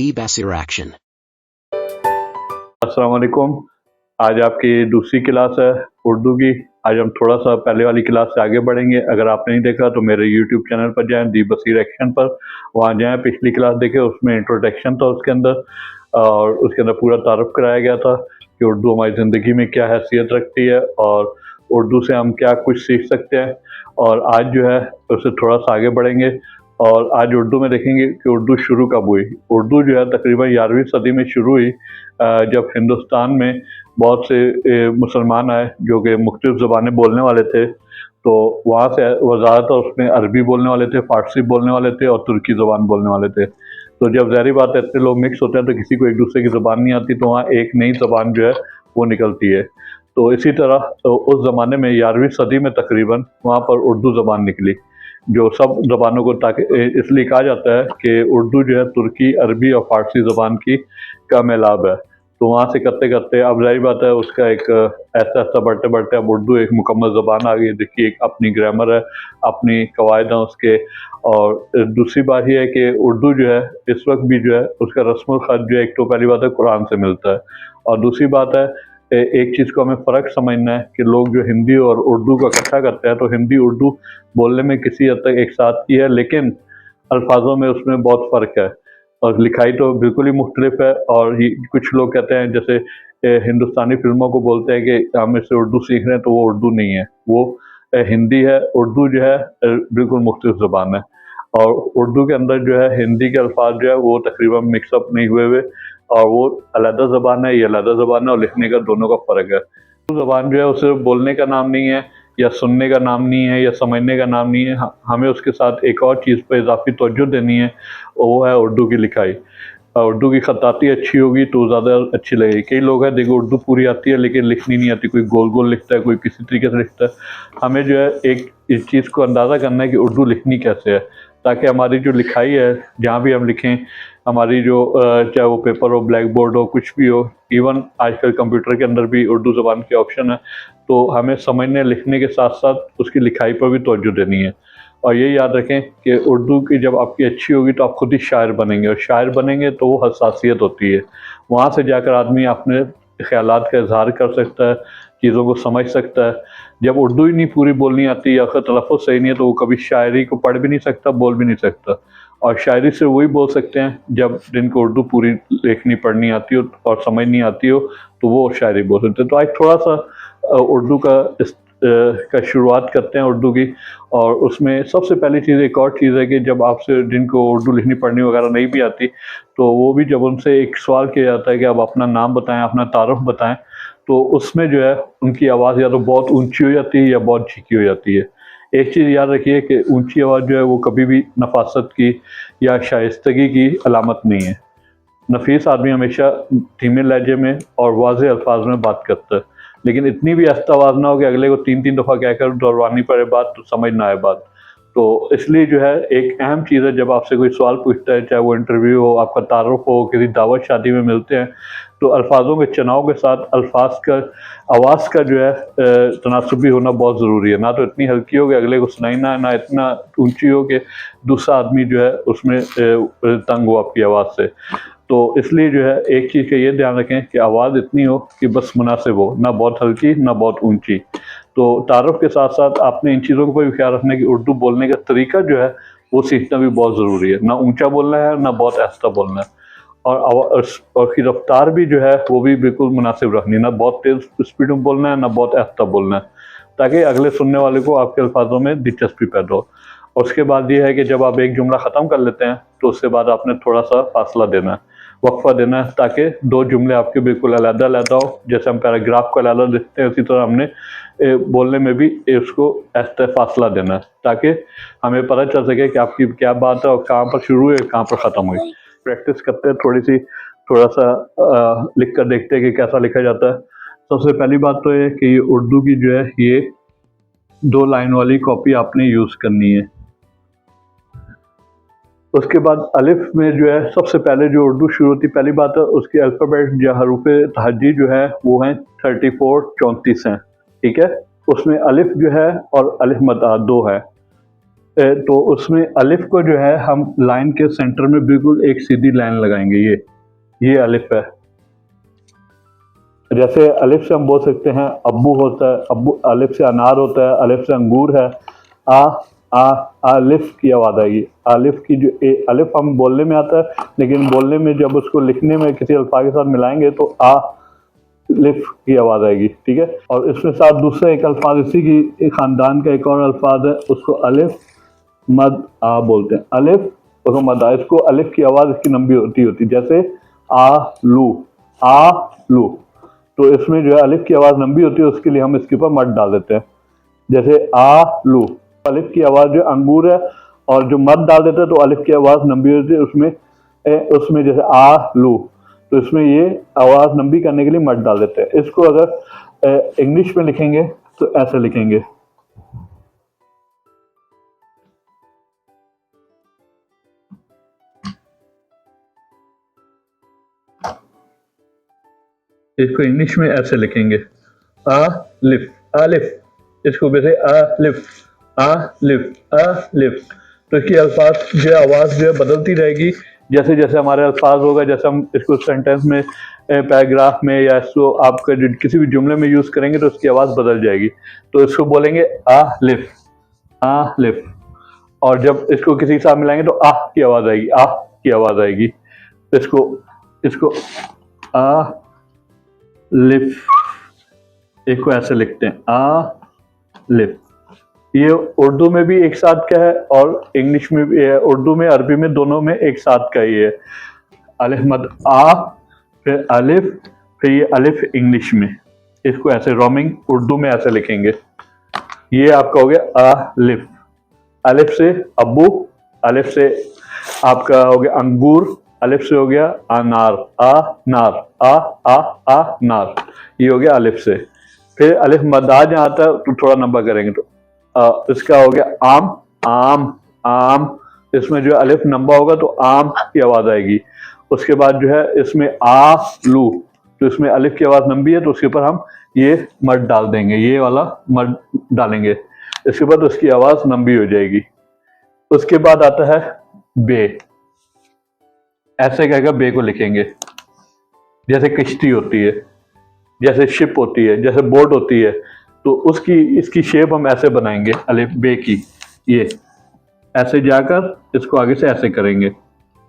Steve Basir Action. अस्सलाम वालेकुम। आज आपकी दूसरी क्लास है उर्दू की। आज हम थोड़ा सा पहले वाली क्लास से आगे बढ़ेंगे। अगर आपने नहीं देखा तो मेरे यूट्यूब चैनल पर जाएं, दी बसीर एक्शन पर, वहाँ जाएं, पिछली क्लास देखें। उसमें इंट्रोडक्शन था उसके अंदर, और उसके अंदर पूरा तारुफ कराया गया था कि उर्दू हमारी ज़िंदगी में क्या हैसियत रखती है और उर्दू से हम क्या कुछ सीख सकते हैं। और आज जो है उससे थोड़ा सा आगे बढ़ेंगे और आज उर्दू में देखेंगे कि उर्दू शुरू कब हुई। उर्दू जो है तकरीबन 11वीं सदी में शुरू हुई, जब हिंदुस्तान में बहुत से मुसलमान आए जो कि मुख्तलिफ ज़बानें बोलने वाले थे। तो वहाँ से वो ज़्यादातर उसमें अरबी बोलने वाले थे, फ़ारसी बोलने वाले थे और तुर्की ज़बान बोलने वाले थे। तो जब ज़ाहिर बात है इतने लोग मिक्स होते हैं तो किसी को एक दूसरे की ज़बान नहीं आती, तो वहाँ एक नई ज़बान जो है वो निकलती है। तो इसी तरह उस ज़माने में 11वीं सदी में तकरीबन वहाँ पर उर्दू ज़बान निकली, जो सब ज़बानों को ताकि इसलिए कहा जाता है कि उर्दू जो है तुर्की, अरबी और फ़ारसी ज़बान की का मेलाब है। तो वहाँ से करते करते अब ज़ाहिर बात है उसका एक ऐसा ऐसा बढ़ते बढ़ते अब उर्दू एक मुकम्मल ज़बान आ गई, जिसकी एक अपनी ग्रामर है, अपनी कवायद हैं उसके। और दूसरी बात ये है कि उर्दू जो है इस वक्त भी जो है उसका रस्म ख़त जो है, एक तो पहली बात है कुरान से मिलता है, और दूसरी बात है एक चीज़ को हमें फ़र्क समझना है कि लोग जो हिंदी और उर्दू को इकट्ठा करते हैं, तो हिंदी उर्दू बोलने में किसी हद तक एक साथ ही है, लेकिन अल्फाजों में उसमें बहुत फ़र्क है और लिखाई तो बिल्कुल ही मुख्तलिफ है। और कुछ लोग कहते हैं, जैसे हिंदुस्तानी फिल्मों को बोलते हैं कि हम इससे उर्दू सीख रहे हैं, तो वो उर्दू नहीं है, वो हिंदी है। उर्दू जो है बिल्कुल मुख्तलिफ ज़बान है, और उर्दू के अंदर जो है हिंदी के अल्फाज जो है वो तकरीबन मिक्सअप नहीं हुए हुए, और वो अलहदा ज़बान है, ये अलहदा ज़बान है, और लिखने का दोनों का फ़र्क है। उर्दू ज़बान जो है वो सिर्फ बोलने का नाम नहीं है, या सुनने का नाम नहीं है, या समझने का नाम नहीं है। हमें उसके साथ एक और चीज़ पर इजाफी तवज्जो देनी है, और वो है उर्दू की लिखाई। उर्दू की ख़ताती अच्छी होगी तो ज़्यादा अच्छी लगेगी। कई लोग हैं देखो उर्दू पूरी आती है लेकिन लिखनी नहीं आती, कोई गोल गोल लिखता है, कोई किसी तरीके से लिखता है। हमें जो है एक इस चीज़ को अंदाज़ा करना है कि उर्दू लिखनी कैसे है, ताकि हमारी जो लिखाई है जहाँ भी हम लिखें, हमारी जो चाहे वो पेपर हो, ब्लैक बोर्ड हो, कुछ भी हो, इवन आजकल कंप्यूटर के अंदर भी उर्दू ज़बान के ऑप्शन है, तो हमें समझने लिखने के साथ साथ उसकी लिखाई पर भी तवज्जो देनी है। और ये याद रखें कि उर्दू की जब आपकी अच्छी होगी तो आप खुद ही शायर बनेंगे, और शायर बनेंगे तो वो हसासियत होती है। वहाँ से जाकर आदमी अपने ख़यालात का इज़हार कर सकता है, चीज़ों को समझ सकता है। जब उर्दू ही नहीं पूरी बोलनी आती या फिर तलफ़्फ़ुज़ सही नहीं है, तो वो कभी शायरी को पढ़ भी नहीं सकता, बोल भी नहीं सकता। और शायरी से वही बोल सकते हैं जब जिनको उर्दू पूरी लिखनी पढ़नी आती हो और समझ नहीं आती हो, तो वो शायरी बोल सकते हैं। तो आज थोड़ा सा उर्दू का शुरुआत करते हैं उर्दू की। और उसमें सबसे पहली चीज़ एक और चीज़ है कि जब आपसे जिनको उर्दू लिखनी पढ़नी वगैरह नहीं भी आती, तो वो भी जब उनसे एक सवाल किया जाता है कि आप अपना नाम बताएं, अपना तारुफ बताएं, तो उसमें जो है उनकी आवाज़ या तो बहुत ऊंची हो जाती है या बहुत झीकी हो जाती है। एक चीज़ याद रखिए कि ऊंची आवाज़ जो है वो कभी भी नफासत की या शाइस्तगी की अलामत नहीं है। नफीस आदमी हमेशा धीमे लहजे में और वाज़े अल्फाज में बात करता है, लेकिन इतनी भी आहिस्ता आवाज़ ना हो कि अगले को 3-3 दफ़ा कहकर दोहरानी पड़े बात तो समझ ना आए बात। तो इसलिए जो है एक अहम चीज़ है, जब आपसे कोई सवाल पूछता है, चाहे वो इंटरव्यू हो, आपका तारुफ हो, किसी दावत शादी में मिलते हैं, तो अल्फाजों के चुनाव के साथ अल्फाज का आवाज़ का जो है तनासुबी होना बहुत ज़रूरी है। ना तो इतनी हल्की हो कि अगले को सुनाई ना, ना इतना ऊंची हो कि दूसरा आदमी जो है उसमें तंग हो आपकी आवाज़ से। तो इसलिए जो है एक चीज़ का ये ध्यान रखें कि आवाज़ इतनी हो कि बस मुनासिब हो, ना बहुत हल्की ना बहुत ऊंची। तो तारुफ के साथ साथ आपने इन चीज़ों को भी ख्याल रखना कि उर्दू बोलने का तरीका जो है वो सीखना भी बहुत ज़रूरी है। ना ऊंचा बोलना है ना बहुत आहिस्ता बोलना है, और उसकी रफ्तार भी जो है वो भी बिल्कुल मुनासिब रखनी है, ना बहुत तेज़ स्पीड में बोलना है ना बहुत आहिस्ता बोलना है, ताकि अगले सुनने वाले को आपके अल्फाजों में दिलचस्पी पैदा हो। और उसके बाद ये है कि जब आप एक जुमला ख़त्म कर लेते हैं तो उसके बाद आपने थोड़ा सा फासला देना है, वक्फ़ा देना है, ताकि दो जुमले आपके बिल्कुल अलग-अलग हो। जैसे हम पैराग्राफ को अलग-अलग लिखते हैं, उसी तरह हमने बोलने में भी उसको ऐसा फासला देना है, ताकि हमें पता चल सके कि आपकी क्या बात है और कहाँ पर शुरू हुई, कहाँ पर ख़त्म हुई। प्रैक्टिस करते हैं थोड़ा सा लिख कर देखते हैं कि कैसा लिखा जाता है। सबसे पहली बात तो ये कि उर्दू की जो है ये 2 लाइन वाली कॉपी आपने यूज़ करनी है। उसके बाद अलिफ में जो है सबसे पहले जो उर्दू शुरू होती है, पहली बात है उसकी अल्फ़ाबेट या हरूफ़े तहज्जी जो है वो हैं 34 हैं, ठीक है। उसमें अलिफ जो है और अलिफ मद 2 है। तो उसमें अलिफ को जो है हम लाइन के सेंटर में बिल्कुल एक सीधी लाइन लगाएंगे। ये अलिफ है। जैसे अलिफ से हम बोल सकते हैं अब्बू होता है, अब्बू। अलिफ से अनार होता है, अलिफ से अंगूर है। आ आ अलिफ की आवाज़ आएगी। अलिफ की जो अलिफ हम बोलने में आता है, लेकिन बोलने में जब उसको लिखने में किसी अल्फाज के साथ मिलाएंगे तो आ लिफ की आवाज़ आएगी। ठीक है। और इसमें साथ दूसरा एक अल्फाज, इसी की ख़ानदान का एक और अल्फाज है, उसको अलिफ मद आ बोलते हैं। अलिफ उसको मद आ, इसको अलिफ की आवाज़ इसकी लंबी होती जैसे आ लू, आ लू। तो इसमें जो है अलिफ की आवाज़ लंबी होती है, उसके लिए हम इसके ऊपर मद डाल देते हैं। जैसे आ लू, अलिफ की आवाज़ जो अंगूर है, और जो मद डाल देते हैं तो अलिफ की आवाज़ लंबी होती है। उसमें जैसे आ लू, तो इसमें ये आवाज़ लंबी करने के लिए मद डाल देते हैं। इसको अगर इंग्लिश में लिखेंगे तो ऐसे लिखेंगे। इसको इंग्लिश में ऐसे लिखेंगे, अलिफ अलिफ। इसको वैसे अलिफ अलिफ अलिफ। तो इसकी अल्फाज जो आवाज़ जो है बदलती रहेगी जैसे जैसे हमारे अल्फाज होगा। जैसे हम इसको सेंटेंस में, पैराग्राफ में, या इसको आपका किसी भी जुमले में यूज़ करेंगे तो उसकी आवाज़ बदल जाएगी। तो इसको बोलेंगे अलिफ अलिफ। और जब इसको किसी के साथ मिलाएंगे तो आह की आवाज़ आएगी, आह की आवाज़ आएगी। इसको इसको आ लिफ, इसको ऐसे लिखते हैं आ लिफ। ये उर्दू में भी एक साथ का है और इंग्लिश में भी है। उर्दू में, अरबी में, दोनों में एक साथ का ही है। अलिफ मद आ, फिर अलिफ, फिर ये अलिफ इंग्लिश में। इसको ऐसे रोमिंग उर्दू में ऐसे लिखेंगे। ये आपका हो गया अलिफ। अलिफ से अब्बू, अलिफ से आपका हो गया अंगूर, अलिफ से हो गया अनार, नार, आ नार। ये हो गया अलिफ से। फिर अलिफ मद्दा जहाँ आता है तो थोड़ा लंबा करेंगे तो इसका हो गया आम आम आम। इसमें जो अलिफ लंबा होगा तो आम की आवाज़ आएगी। उसके बाद जो है इसमें आ लू, तो इसमें अलिफ की आवाज़ लंबी है तो उसके ऊपर हम ये मड डाल देंगे, ये वाला मड डालेंगे। इसके बाद उसकी आवाज़ लंबी हो जाएगी। उसके बाद आता है बे। ऐसे कहकर बे को लिखेंगे। जैसे किश्ती होती है, जैसे शिप होती है, जैसे बोट होती है, तो उसकी इसकी शेप हम ऐसे बनाएंगे अलिफ बे की। ये ऐसे जाकर इसको आगे से ऐसे करेंगे,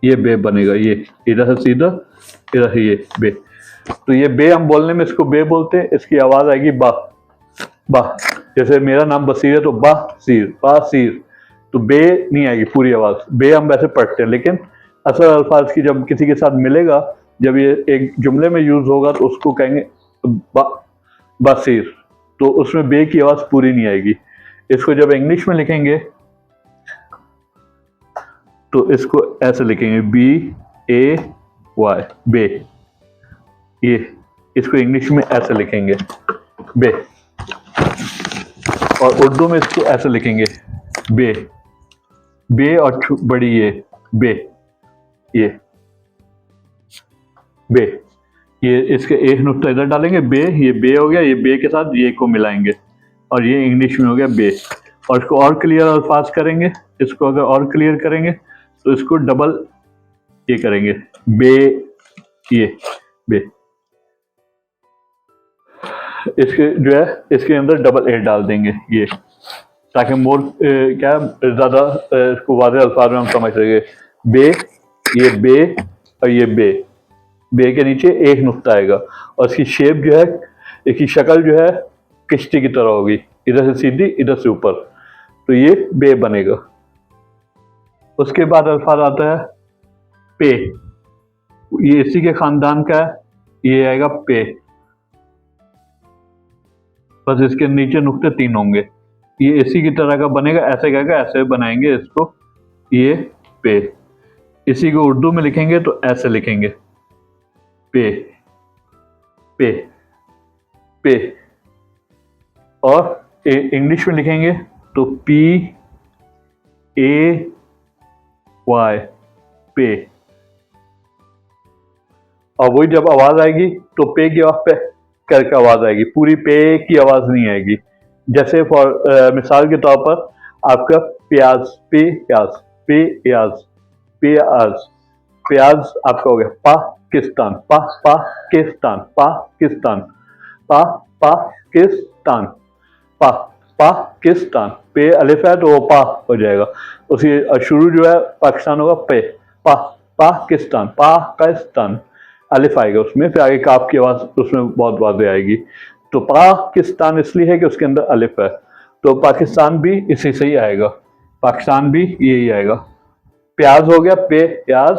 ये बे बनेगा। ये इधर से सीधा, इधर से ये बे। तो ये बे हम बोलने में इसको बे बोलते हैं। इसकी आवाज़ आएगी बा बा। जैसे मेरा नाम बसीर है तो बासीर बासीर। तो बे नहीं आएगी पूरी आवाज़। बे हम वैसे पढ़ते हैं, लेकिन असल अल्फाज की जब किसी के साथ मिलेगा, जब ये एक जुमले में यूज़ होगा तो उसको कहेंगे बासीर। तो उसमें बे की आवाज़ पूरी नहीं आएगी। इसको जब इंग्लिश में लिखेंगे तो इसको ऐसे लिखेंगे BAY बे। ये इसको इंग्लिश में ऐसे लिखेंगे बे, और उर्दू में इसको ऐसे लिखेंगे बे। बे और बड़ी ये बे, ये बे। ये इसके एक नुक्ता इधर डालेंगे बे, ये बे हो गया। ये बे के साथ ये को मिलाएंगे और ये इंग्लिश में हो गया बे। और इसको और क्लियर अल्फाज करेंगे। इसको अगर और क्लियर करेंगे तो इसको डबल ये करेंगे बे, ये बे। इसके जो है इसके अंदर डबल ए डाल देंगे ये, ताकि मोर क्या ज़्यादा इसको वाज़ेह अल्फाज में हम समझ सके। बे, ये बे और ये बे। बे के नीचे एक नुक्ता आएगा और इसकी शेप जो है, इसकी शक्ल जो है किश्ती की तरह होगी, इधर से सीधी इधर से ऊपर। तो ये बे बनेगा। उसके बाद अल्फाज आता है पे। ये इसी के ख़ानदान का है, ये आएगा पे। बस इसके नीचे नुक्ते 3 होंगे। ये इसी की तरह का बनेगा। ऐसे कहकर ऐसे बनाएंगे इसको, ये पे। इसी को उर्दू में लिखेंगे तो ऐसे लिखेंगे पे पे पे। और इंग्लिश में लिखेंगे तो PAY पे। और वही जब आवाज़ आएगी तो पे की आवाज़ पे करके आवाज़ आएगी, पूरी पे की आवाज़ नहीं आएगी। जैसे फॉर मिसाल के तौर पर आपका प्याज, प्याज, प्याज, प्याज, प्याज आपका हो गया पाकिस्तान, पाकिस्तान, पाकिस्तान, पाकिस्तान, पा पाकिस्तान। पे अलिफ है तो वो पा हो जाएगा, उसी शुरू जो है पाकिस्तान होगा पे, पा पाकिस्तान, पाकिस्तान, अलिफ आएगा उसमें, फिर आगे काफ की आवाज उसमें बहुत वाज़ेह आएगी। तो पाकिस्तान इसलिए है कि उसके अंदर अलिफ है, तो पाकिस्तान भी इसी से ही आएगा, पाकिस्तान भी यही आएगा। प्याज हो गया पे प्याज,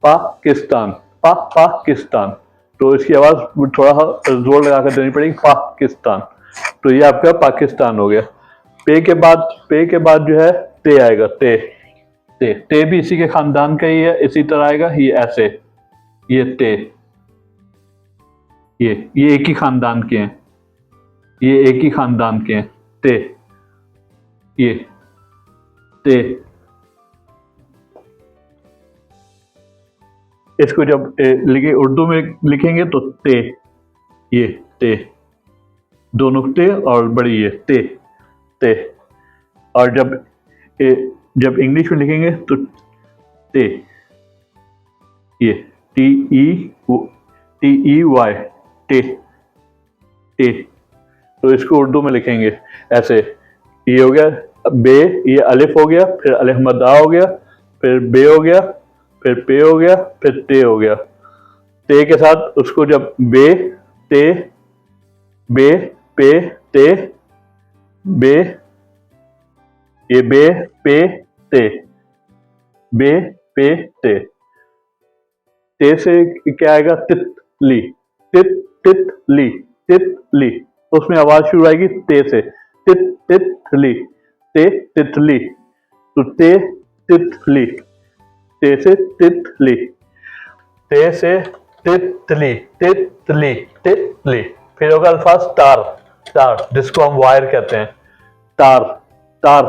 पाकिस्तान, पाकिस्तान, तो इसकी आवाज थोड़ा सा जोर लगा कर देनी पड़ेगी, पाकिस्तान। तो ये आपका पाकिस्तान हो गया। पे के बाद जो है ते आएगा, ते भी इसी के खानदान का ही है, इसी तरह आएगा ये ऐसे, ये ते, ये एक ही खानदान के हैं, ये एक ही खानदान के हैं, ते, ये ते। इसको जब लिखे उर्दू में लिखेंगे तो ते, ये ते, दो नुक्ते और बड़ी ये ते। और जब इंग्लिश में लिखेंगे तो ते, ये TEY, टे। तो इसको उर्दू में लिखेंगे ऐसे, ये हो गया बे, ये अलिफ हो गया, फिर अलिफ मद्दा हो गया, फिर बे हो गया, फिर पे हो गया, फिर ते हो गया। ते के साथ उसको जब बे ते, बे पे ते, बे, ये बे पे ते, बे पे ते। ते से क्या आएगा, तितली, तितली, तितली, उसमें आवाज शुरू आएगी ते से, तितली, तितली, तो ते तितली, ते से तितली, ते से तितली, तितली, तितली। फिर होगा अल्फाज तार, तार जिसको हम वायर कहते हैं, तार, तार,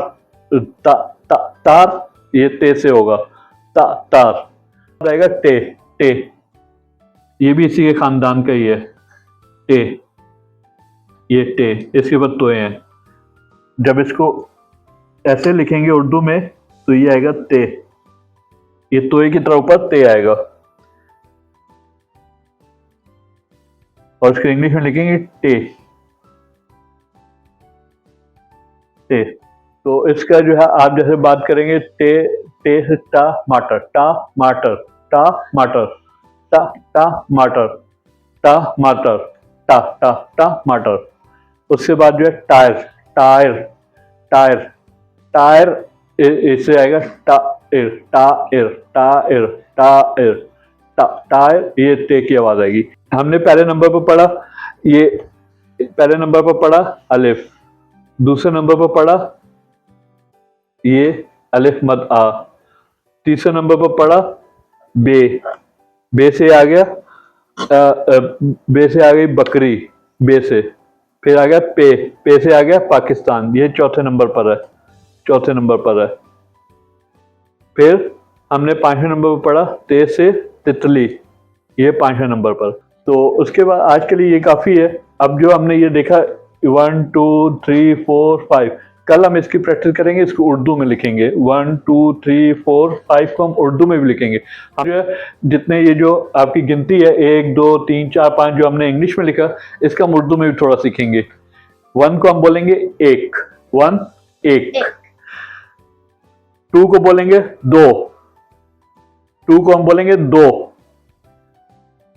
तार, ये ते से होगा, तार। रहेगा टे, ये भी इसी के खानदान का ही है, टे, ये टे, इसके बाद तोए हैं। जब इसको ऐसे लिखेंगे उर्दू में तो ये आएगा ते, ये तोए की तरह ऊपर ते आएगा, और इसको इंग्लिश में लिखेंगे टे, टे। तो इसका जो है आप जैसे बात करेंगे टे, से टमाटर, टमाटर, टमाटर, टमाटर, टमाटर, टमाटर। उसके बाद जो है टायर, टायर, टायर, टायर, इससे आएगा tyre, tyre, tyre, tyre, tyre, ये टे की आवाज आएगी। हमने पहले नंबर पर पढ़ा, ये पहले नंबर पर पढ़ा अलिफ, दूसरे नंबर पर पढ़ा ये अलिफ मद आ, तीसरे नंबर पर पढ़ा बे से आ गया, बे से आ गई बकरी, बे से, फिर आ गया पे से आ गया पाकिस्तान, ये चौथे नंबर पर है, चौथे नंबर पर है। फिर हमने पांचवें नंबर पर पढ़ा ते से तितली, ये पांचवें नंबर पर। तो उसके बाद आज के लिए ये काफ़ी है। अब जो हमने ये देखा 1 2 3 4 5, कल हम इसकी प्रैक्टिस करेंगे, इसको उर्दू में लिखेंगे, 1 2 3 4 5 को हम उर्दू में भी लिखेंगे। हम जो है जितने ये जो आपकी गिनती है 1 2 3 4 5 जो हमने इंग्लिश में लिखा, इसका हम उर्दू में भी थोड़ा सीखेंगे। 1 को हम बोलेंगे एक, 1 एक, 2 को बोलेंगे 2, 2 को हम बोलेंगे 2,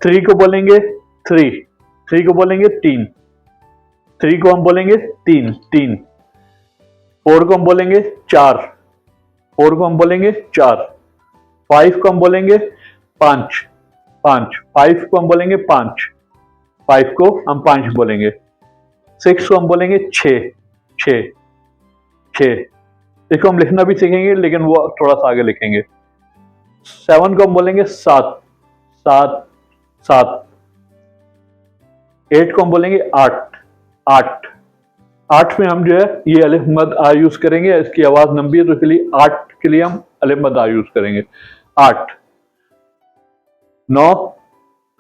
3 को बोलेंगे 3, 3 को बोलेंगे 3, 3 को हम बोलेंगे 3, 3, 4 को हम बोलेंगे 4, 4 को हम बोलेंगे 4, 5 को हम बोलेंगे 5, 5, 5 को हम बोलेंगे 5, 5 को हम 5 बोलेंगे, 6 को हम बोलेंगे 6, 6, 6, इसको हम लिखना भी सीखेंगे लेकिन वो थोड़ा सा आगे लिखेंगे। 7 को हम बोलेंगे 7, 7, 7, 8 को हम बोलेंगे 8, 8, 8 में हम जो है ये अलिफ मद आ यूज करेंगे, इसकी आवाज लंबी है तो इसके लिए 8 के लिए हम अलिफ मद आ यूज करेंगे, 8। 9,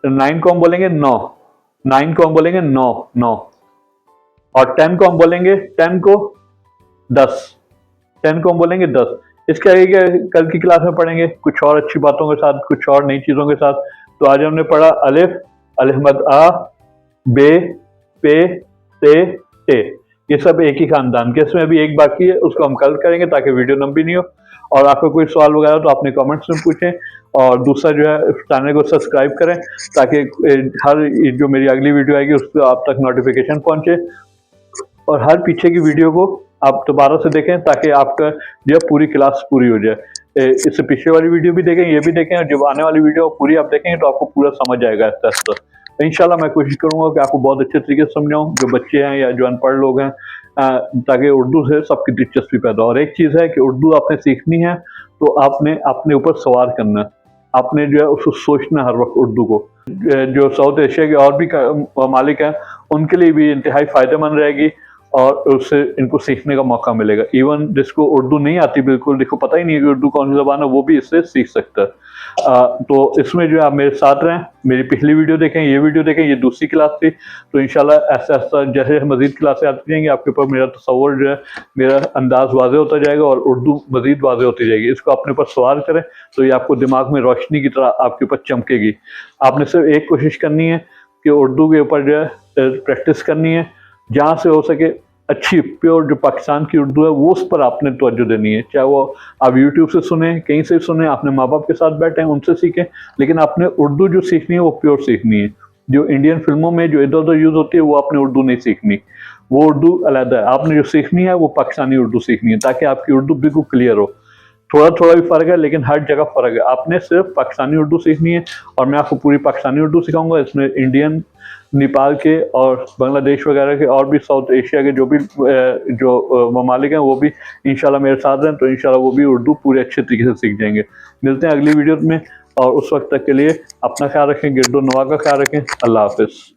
9 को हम बोलेंगे 9, 9 को हम बोलेंगे 9, 9, और 10 को हम बोलेंगे 10 को 10, 10 को हम बोलेंगे 10। इसके आगे क्या कल की क्लास में पढ़ेंगे, कुछ और अच्छी बातों के साथ, कुछ और नई चीज़ों के साथ। तो आज हमने पढ़ा अलिफ, अलिफ मद आ, बे, पे, ते, टे, ये सब एक ही खानदान के। इसमें अभी एक बाकी है, उसको हम कल करेंगे ताकि वीडियो लंबी नहीं हो। और आपका कोई सवाल वगैरह तो अपने कमेंट्स में पूछें, और दूसरा जो है चैनल को सब्सक्राइब करें ताकि हर जो मेरी अगली वीडियो आएगी उसको आप तक नोटिफिकेशन पहुंचे, और हर पीछे की वीडियो को आप दोबारा से देखें ताकि आपका जो पूरी क्लास पूरी हो जाए। इससे पीछे वाली वीडियो भी देखें, ये भी देखें, और जब आने वाली वीडियो पूरी आप देखेंगे तो आपको पूरा समझ आएगा आहिस्ता आहिस्ता। तो इंशाल्लाह मैं कोशिश करूंगा कि आपको बहुत अच्छे तरीके से समझाऊं, जो बच्चे हैं या जो अनपढ़ लोग हैं, ताकि उर्दू से सबकी दिलचस्पी पैदा हो। और एक चीज़ है कि उर्दू आपने सीखनी है तो आपने अपने ऊपर सवार करना है, आपने जो है उसको सोचना हर वक्त उर्दू को। जो साउथ एशिया के और भी ममालिक हैं उनके लिए भी इंतहाई फ़ायदेमंद रहेगी, और उससे इनको सीखने का मौका मिलेगा। इवन जिसको उर्दू नहीं आती बिल्कुल, जिसको पता ही नहीं है कि उर्दू कौन सी ज़बान है, वो भी इससे सीख सकता है। तो इसमें जो आप मेरे साथ रहें, मेरी पिछली वीडियो देखें, ये वीडियो देखें, ये दूसरी क्लास थी। तो इंशाल्लाह ऐसा ऐसा जैसे मज़ीद क्लासें आती जाएंगी, आपके ऊपर मेरा तसव्वुर जो है, मेरा अंदाज़ वाज़े होता जाएगा और उर्दू मज़ीद वाज़े होती जाएगी। इसको अपने ऊपर सवार करें तो ये आपको दिमाग में रोशनी की तरह आपके ऊपर चमकेगी। आपने सिर्फ एक कोशिश करनी है कि उर्दू के ऊपर जो है प्रैक्टिस करनी है, जहाँ से हो सके अच्छी प्योर जो पाकिस्तान की उर्दू है वो उस पर आपने तवज्जो देनी है। चाहे वो आप यूट्यूब से सुने, कहीं से सुने, अपने माँ बाप के साथ बैठे हैं उनसे सीखें, लेकिन आपने उर्दू जो सीखनी है वो प्योर सीखनी है। जो इंडियन फिल्मों में जो इधर उधर यूज़ होती है वो आपने उर्दू नहीं सीखनी, वो उर्दू अलहदा है। आपने जो सीखनी है वो पाकिस्तानी उर्दू सीखनी है, ताकि आपकी उर्दू बिल्कुल क्लियर हो। थोड़ा थोड़ा भी फ़र्क है लेकिन हर जगह फ़र्क है। आपने सिर्फ पाकिस्तानी उर्दू सीखनी है, और मैं आपको पूरी पाकिस्तानी उर्दू सिखाऊंगा। इसमें इंडियन, नेपाल के और बांग्लादेश वगैरह के और भी साउथ एशिया के जो भी जो ममालिक हैं वो भी इंशाल्लाह मेरे साथ हैं, तो इंशाल्लाह वो भी उर्दू पूरे अच्छे तरीके से सीख जाएंगे। मिलते हैं अगली वीडियो में, और उस वक्त तक के लिए अपना ख्याल रखें, गिरदो नवा का ख्याल रखें। अल्लाह हाफिज़।